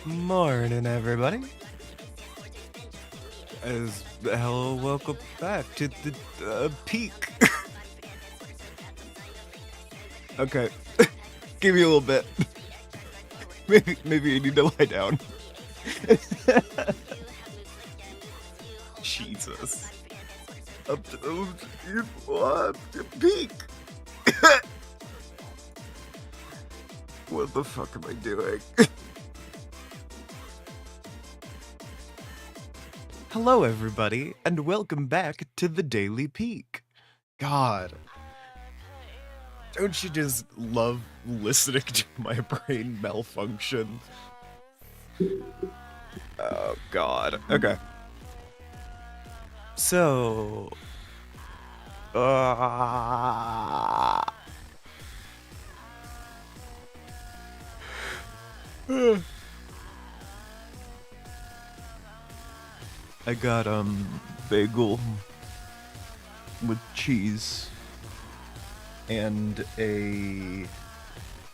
Morning, everybody. Hello, welcome back to the peak. Okay, give me a little bit. Maybe I need to lie down. Jesus. Up to the peak. What the fuck am I doing? Hello, everybody, and welcome back to the Daily Peak. God, don't you just love listening to my brain malfunction? Oh, God. Okay. So... I got, bagel with cheese and a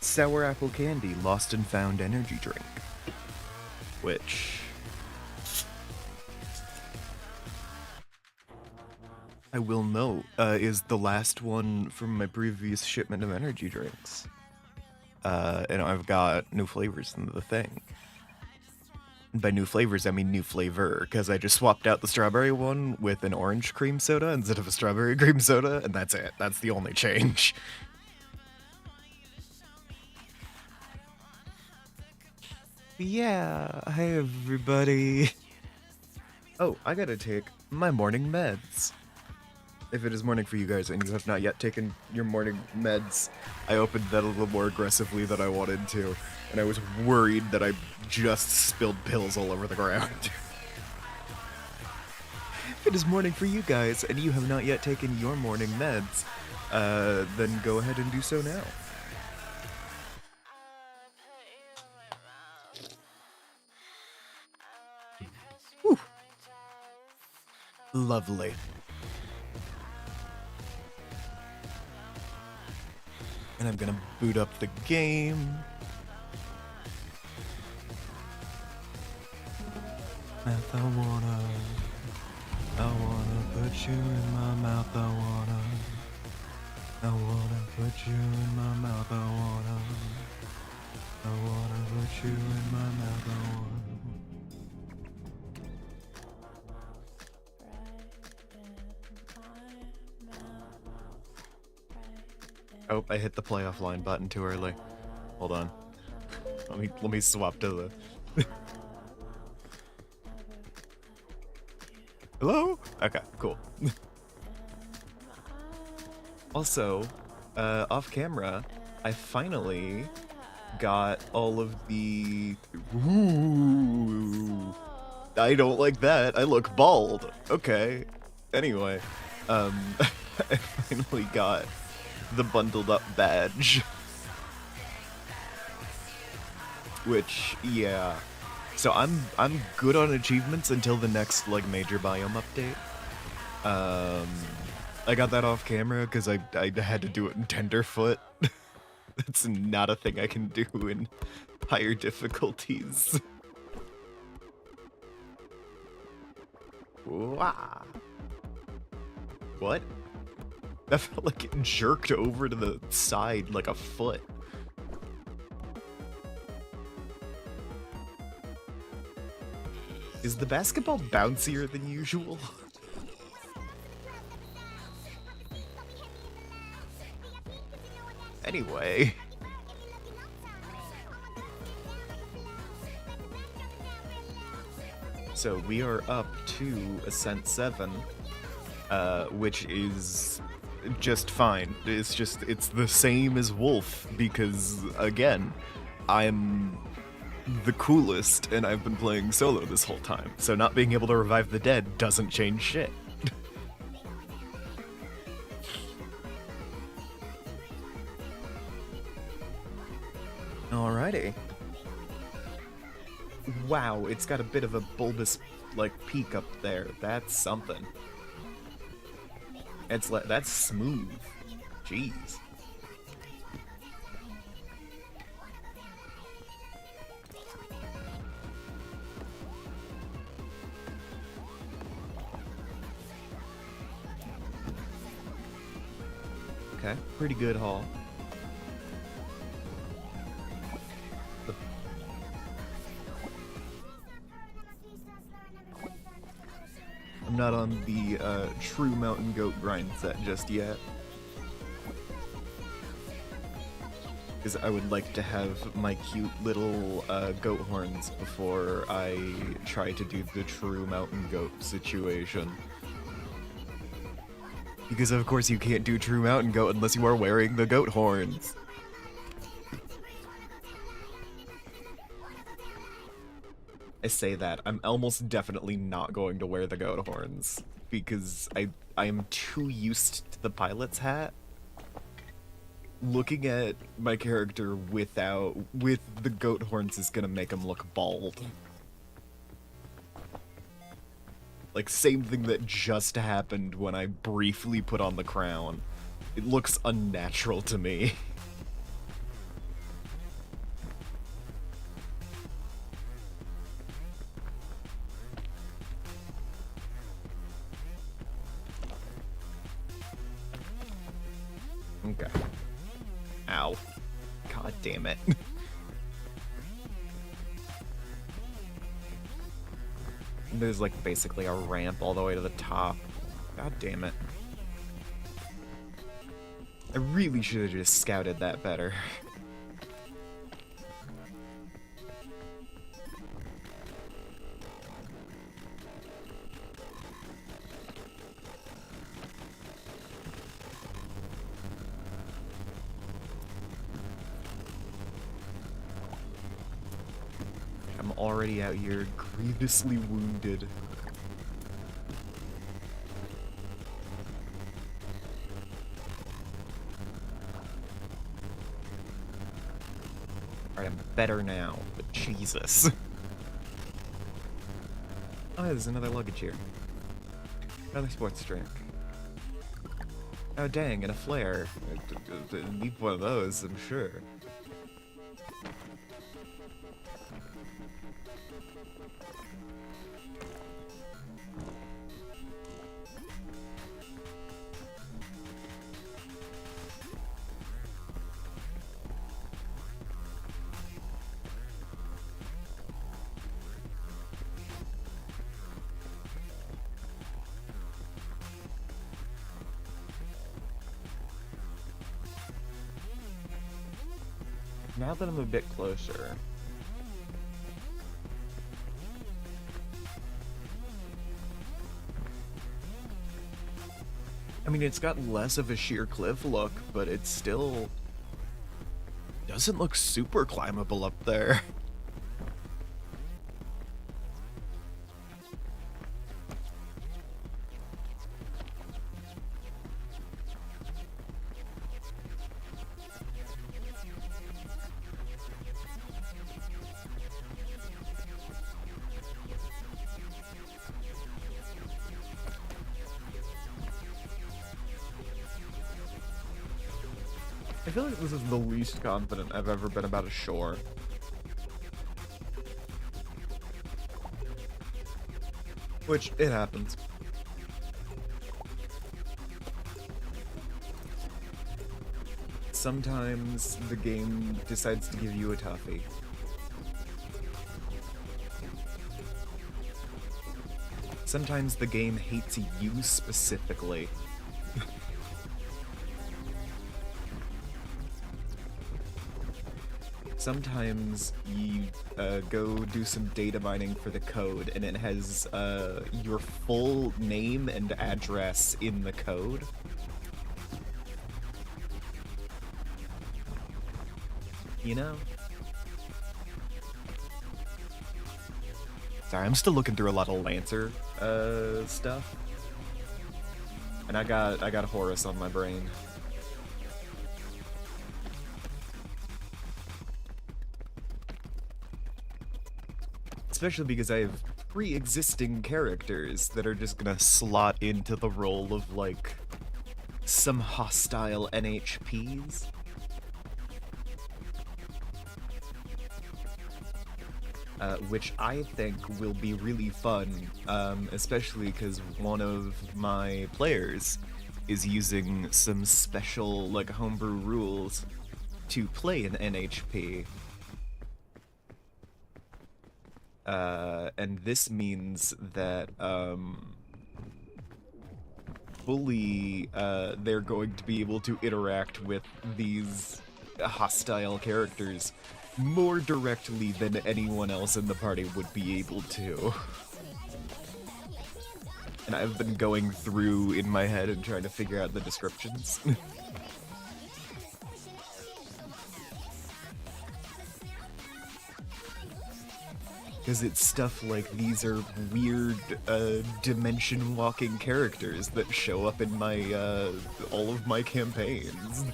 sour apple candy lost and found energy drink, which I will note is the last one from my previous shipment of energy drinks. And I've got new flavors in the thing. And by new flavors, I mean new flavor, because I just swapped out the strawberry one with an orange cream soda instead of a strawberry cream soda, and that's it. That's the only change. Yeah, hi everybody. Oh, I gotta take my morning meds. If it is morning for you guys and you have not yet taken your morning meds, I opened that a little more aggressively than I wanted to, and I was worried that I just spilled pills all over the ground. If it is morning for you guys and you have not yet taken your morning meds, then go ahead and do so now. Whew. Lovely. And I'm gonna boot up the game. Mouth, I wanna put you in my mouth, I wanna put you in my mouth, I wanna put you in my mouth, I wanna. Oh, I hit the play offline button too early. Hold on. Let me swap to the... Hello? Okay, cool. Also, off camera, I finally got all of the... Ooh, I don't like that. I look bald. Okay. Anyway, I finally got the bundled up badge. Which, yeah. So I'm good on achievements until the next like major biome update. I got that off camera because I had to do it in Tenderfoot. It's not a thing I can do in higher difficulties. Wow. What? That felt like it jerked over to the side like a foot. Is the basketball bouncier than usual? Anyway. So we are up to Ascent 7, which is just fine. It's the same as Wolf, because, again, I'm the coolest, and I've been playing solo this whole time, so not being able to revive the dead doesn't change shit. Alrighty. Wow, it's got a bit of a bulbous, like, peak up there. That's something. It's like, that's smooth. Jeez. Okay, pretty good haul. I'm not on the true mountain goat grind set just yet. Because I would like to have my cute little goat horns before I try to do the true mountain goat situation. Because of course you can't do true mountain goat unless you are wearing the goat horns. I say that, I'm almost definitely not going to wear the goat horns. Because I am too used to the pilot's hat. Looking at my character with the goat horns is gonna make him look bald. Like, same thing that just happened when I briefly put on the crown. It looks unnatural to me. Okay. Ow. God damn it. There's like basically a ramp all the way to the top. God damn it. I really should have just scouted that better. I'm already out here grievously wounded. Alright, I'm better now, but Jesus. Oh, there's another luggage here. Another sports drink. Oh dang, and a flare. I need one of those, I'm sure. Now that I'm a bit closer... I mean, it's got less of a sheer cliff look, but it still... doesn't look super climbable up there. I feel like this is the least confident I've ever been about a shore. Which, it happens. Sometimes the game decides to give you a toughie. Sometimes the game hates you specifically. Sometimes you go do some data mining for the code and it has your full name and address in the code. You know? Sorry, I'm still looking through a lot of Lancer stuff. And I got Horus on my brain. Especially because I have pre-existing characters that are just gonna slot into the role of, like, some hostile NHPs. Which I think will be really fun, especially because one of my players is using some special, like, homebrew rules to play an NHP. And this means that, fully, they're going to be able to interact with these hostile characters more directly than anyone else in the party would be able to. And I've been going through in my head and trying to figure out the descriptions. Because it's stuff like these are weird dimension-walking characters that show up in my all of my campaigns.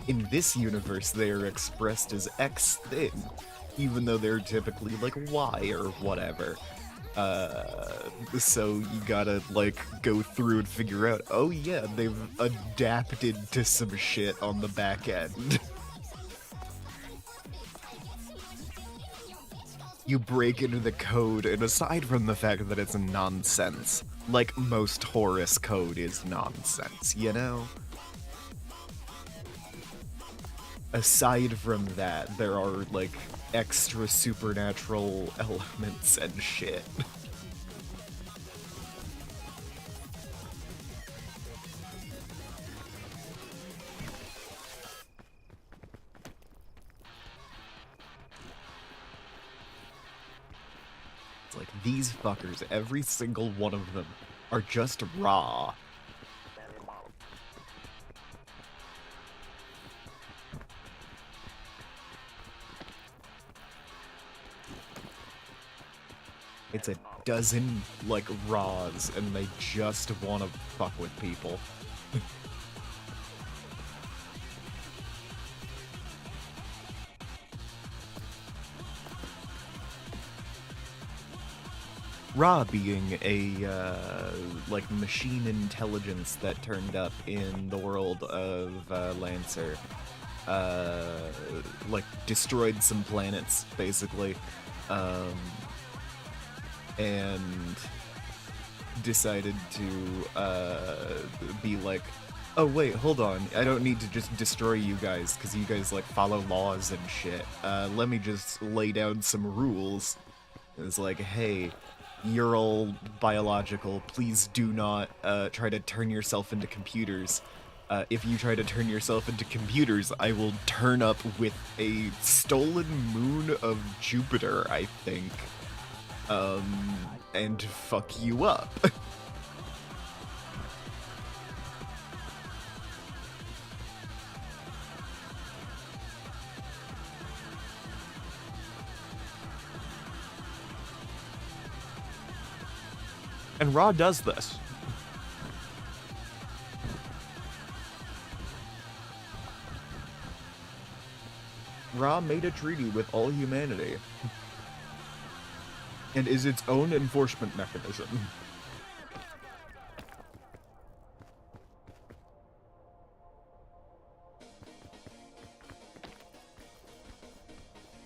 In this universe, they are expressed as X thin, even though they're typically like Y or whatever. So you gotta like go through and figure out, oh yeah, they've adapted to some shit on the back end. You break into the code, and aside from the fact that it's nonsense, like most Horus code is nonsense, you know? Aside from that, there are, like, extra supernatural elements and shit. It's like, these fuckers, every single one of them, are just raw. It's a dozen, like, raws, and they just want to fuck with people. Ra being a, like, machine intelligence that turned up in the world of Lancer. Like, destroyed some planets, basically. And decided to be like, oh wait, hold on, I don't need to just destroy you guys because you guys like follow laws and shit. Let me just lay down some rules. It's like, hey, you're all biological, please do not try to turn yourself into computers. If you try to turn yourself into computers, I will turn up with a stolen moon of Jupiter, I think. And fuck you up. And Ra does this. Ra made a treaty with all humanity. And is its own enforcement mechanism.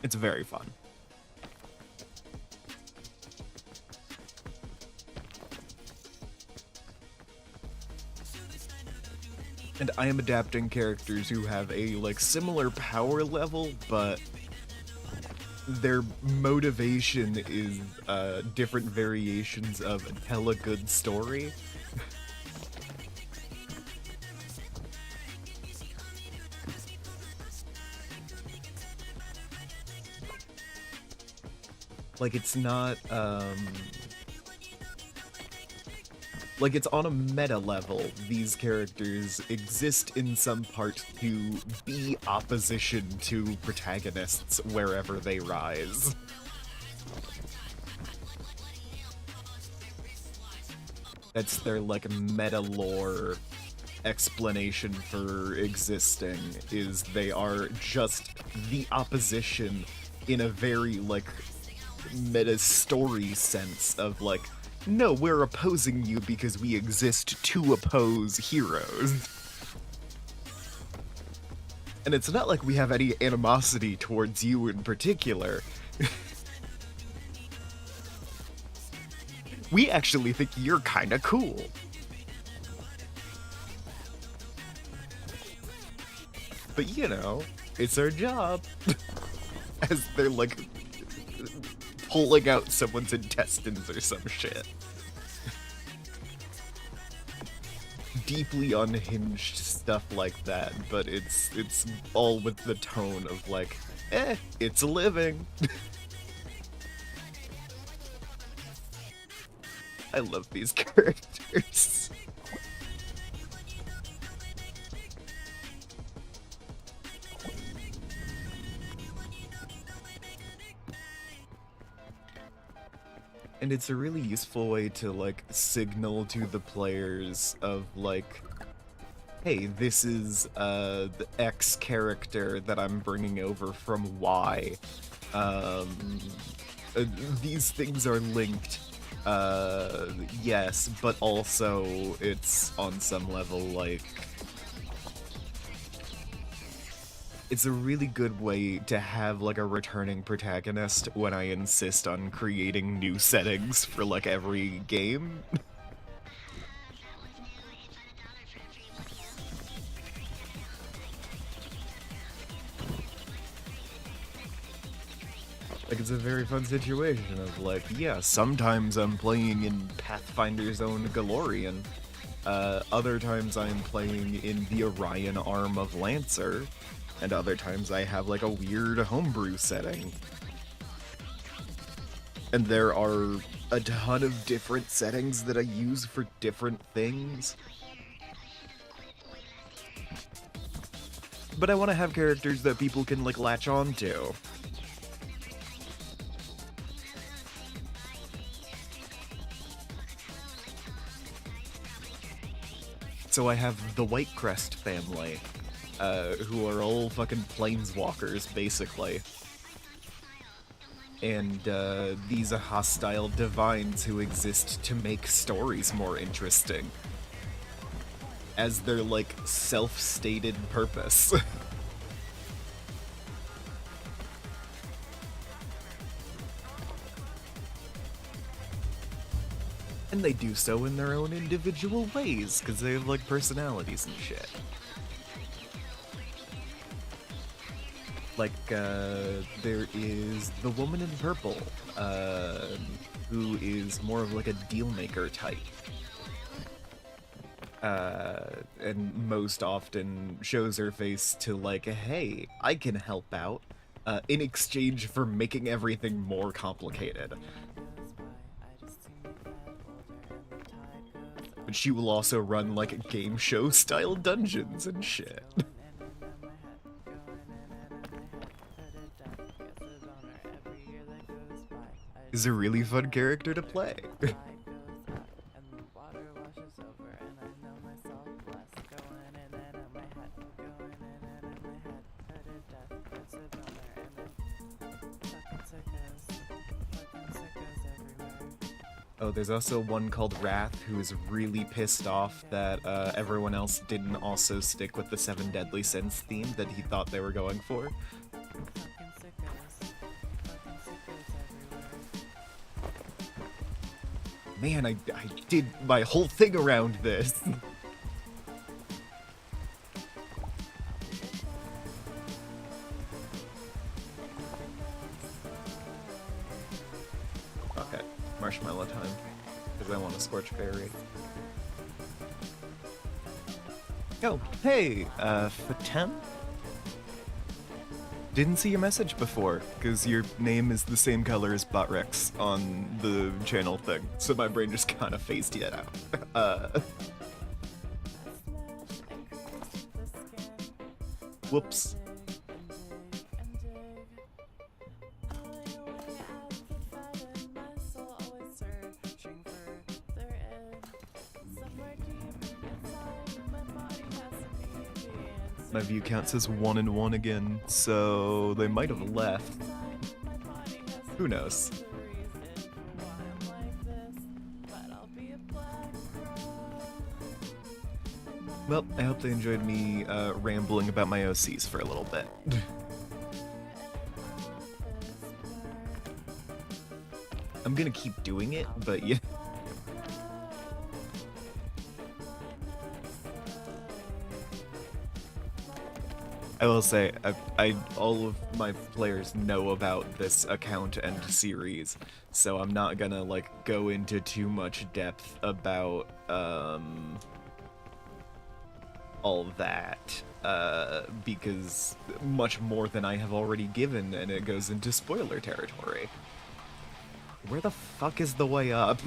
It's very fun. And I am adapting characters who have a, like, similar power level, but their motivation is different variations of tell a good story. Like, it's not, like, it's on a meta level. These characters exist in some part to be opposition to protagonists wherever they rise. That's their, like, meta lore explanation for existing, is they are just the opposition in a very, like, meta story sense of, like, no, we're opposing you because we exist to oppose heroes. And it's not like we have any animosity towards you in particular. We actually think you're kinda cool. But you know, it's our job. As they're like pulling out someone's intestines or some shit. Deeply unhinged stuff like that, but it's all with the tone of like, it's a living. I love these characters. And it's a really useful way to, like, signal to the players of, like, hey, this is, the X character that I'm bringing over from Y. These things are linked, yes, but also it's on some level, like, it's a really good way to have, like, a returning protagonist when I insist on creating new settings for, like, every game. Like, it's a very fun situation of, like, yeah, sometimes I'm playing in Pathfinder's own Galorian, other times I'm playing in the Orion arm of Lancer, and other times I have, like, a weird homebrew setting. And there are a ton of different settings that I use for different things. But I want to have characters that people can, like, latch on to. So I have the Whitecrest family, who are all fucking planeswalkers, basically. And these are hostile divines who exist to make stories more interesting. As their, like, self-stated purpose. And they do so in their own individual ways, because they have, like, personalities and shit. Like, there is the woman in purple, who is more of, like, a deal-maker type. And most often shows her face to, like, hey, I can help out, in exchange for making everything more complicated. But she will also run, like, game show-style dungeons and shit. Is a really fun character to play. Oh, there's also one called Wrath, who is really pissed off that everyone else didn't also stick with the 7 Deadly Sins theme that he thought they were going for. Man, I did my whole thing around this. Okay, marshmallow time, because I want a scorch berry. Oh, hey, Fatem? Didn't see your message before, because your name is the same color as Botrex on the channel thing, so my brain just kind of phased it out. Whoops. My view count says 1 and 1 again, so they might have left. Who knows? Well, I hope they enjoyed me rambling about my OCs for a little bit. I'm gonna keep doing it, but yeah. I will say, all of my players know about this account and series, so I'm not gonna, like, go into too much depth about, all that, because much more than I have already given, and it goes into spoiler territory. Where the fuck is the way up?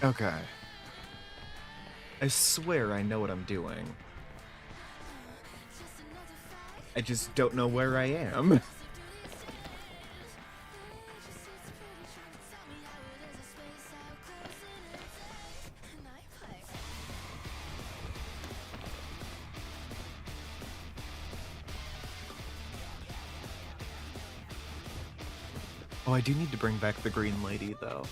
Okay. I swear I know what I'm doing. I just don't know where I am. Oh, I do need to bring back the Green Lady, though.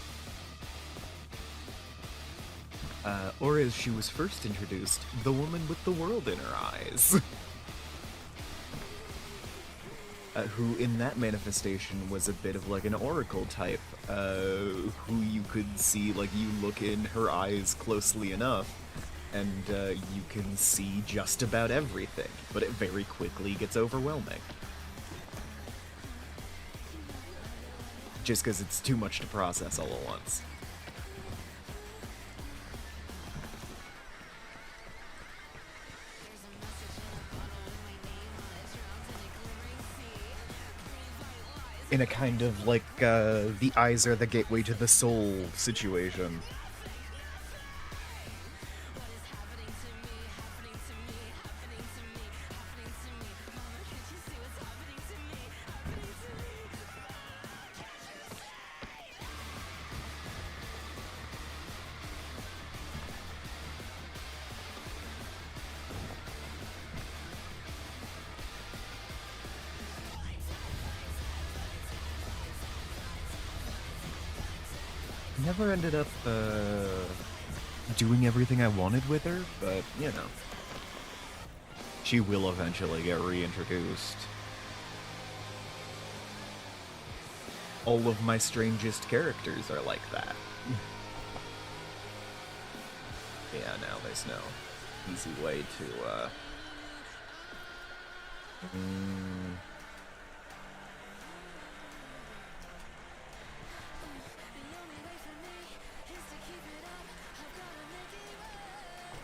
Or as she was first introduced, the woman with the world in her eyes. Who in that manifestation was a bit of like an oracle type, who you could see, like, you look in her eyes closely enough, and you can see just about everything, but it very quickly gets overwhelming. Just because it's too much to process all at once. In a kind of like, the eyes are the gateway to the soul situation. Never ended up, doing everything I wanted with her, but, you know. She will eventually get reintroduced. All of my strangest characters are like that. Yeah, no, there's no easy way to,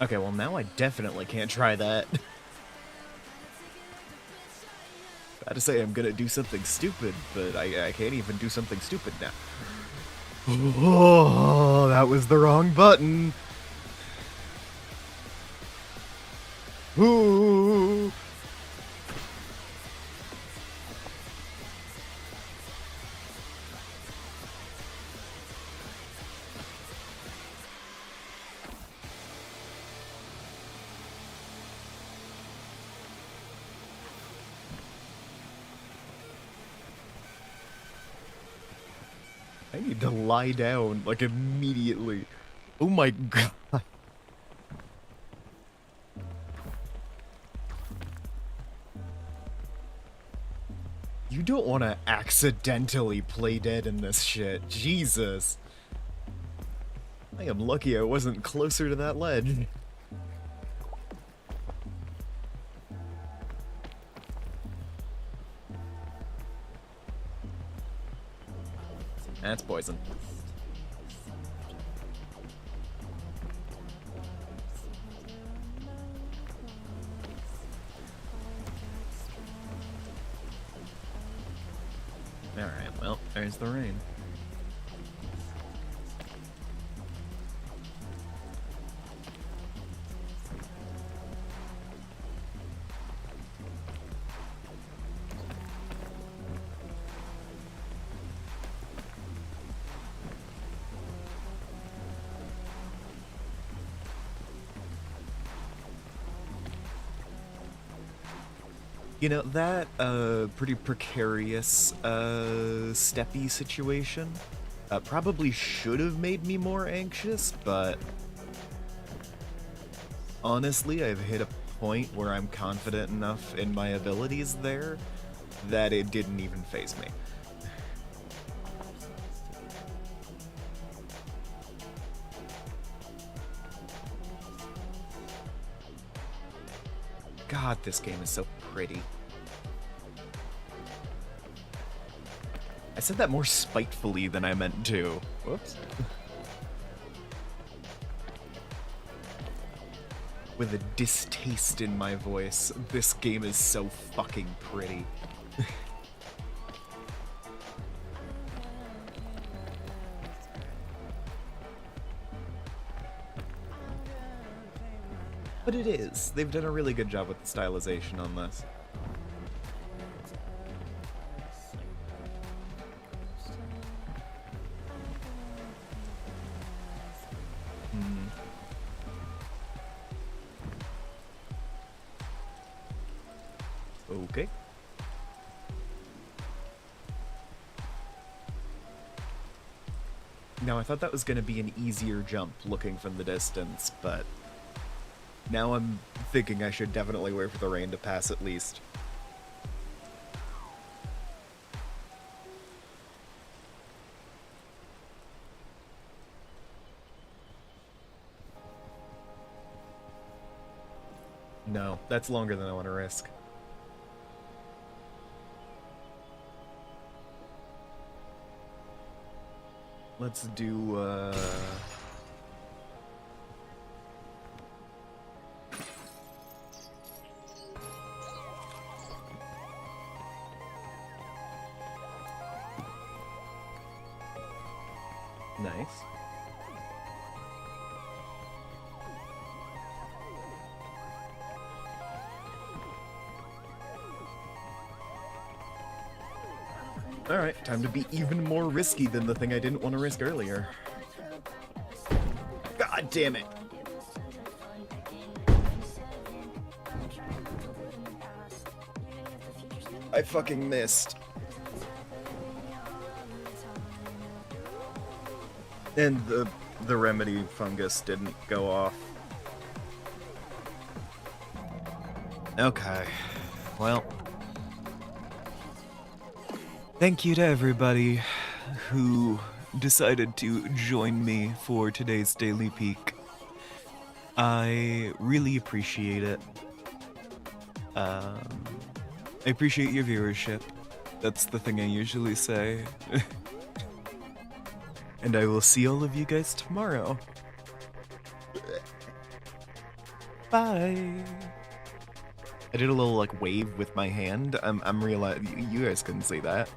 Okay, well now I definitely can't try that. I had to say I'm gonna do something stupid, but I can't even do something stupid now. Oh, that was the wrong button. Ooh. I need to lie down, like, immediately. Oh my god. You don't want to accidentally play dead in this shit. Jesus. I am lucky I wasn't closer to that ledge. That's poison. Alright, well, there's the rain. You know, that pretty precarious steppy situation probably should have made me more anxious, but honestly, I've hit a point where I'm confident enough in my abilities there that it didn't even faze me. God, this game is so pretty. I said that more spitefully than I meant to. Whoops. With a distaste in my voice. This game is so fucking pretty. But it is. They've done a really good job with the stylization on this. Okay. Now, I thought that was going to be an easier jump looking from the distance, but now I'm thinking I should definitely wait for the rain to pass at least. No, that's longer than I want to risk. Let's do, nice. Alright, time to be even more risky than the thing I didn't want to risk earlier. God damn it! I fucking missed. And the remedy fungus didn't go off. Okay, well... Thank you to everybody who decided to join me for today's Daily Peak. I really appreciate it. I appreciate your viewership. That's the thing I usually say. And I will see all of you guys tomorrow. Bye! I did a little, like, wave with my hand. I'm realizing you guys couldn't see that.